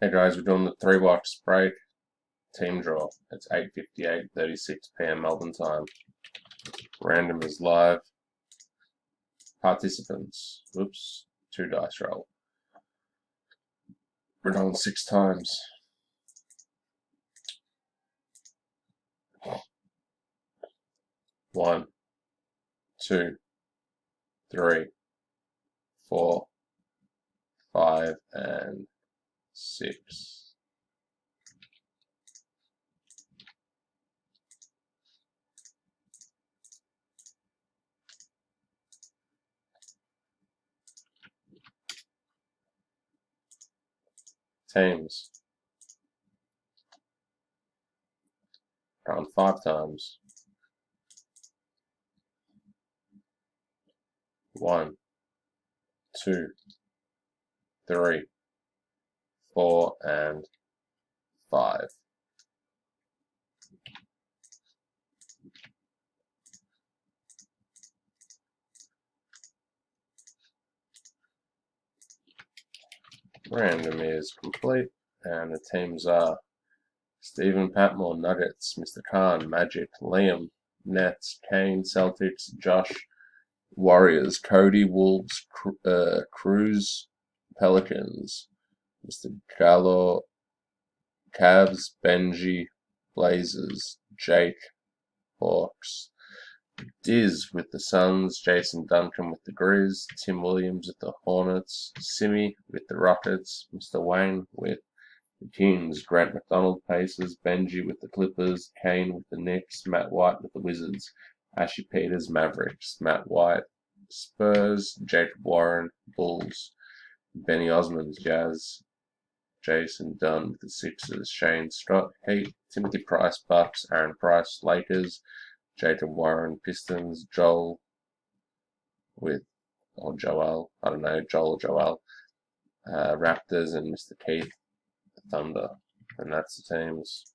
Hey guys, we're doing the 3 box break team draw. It's 8:58:36 p.m. Melbourne time. Random is live. Participants. Oops. 2 dice roll. We're going 6 times. 1, 2, 3, 4, 5, and 6. Teams. Going 5 times. 1, 2, 3, 4, and 5. Random is complete, and the teams are Stephen Patmore, Nuggets; Mr. Khan, Magic; Liam, Nets; Kane, Celtics; Josh, Warriors; Cody, Wolves; Cruz, Pelicans; Mr. Gallo, Cavs; Benji, Blazers; Jake, Hawks; Diz with the Suns; Jason Duncan with the Grizz; Tim Williams with the Hornets; Simi with the Rockets; Mr. Wayne with the Kings; Grant McDonald Pacers; Benji with the Clippers; Kane with the Knicks; Matt White with the Wizards; Ashy Peters Mavericks; Matt White Spurs; Jacob Warren Bulls; Benny Osmond Jazz; Jason Dunn with the Sixers; Shane Stott Heat; Timothy Price Bucks; Aaron Price Lakers; Jacob Warren Pistons; Joel with Joel, I don't know, Joel or Joel, Raptors; and Mr. Keith Thunder. And that's the teams.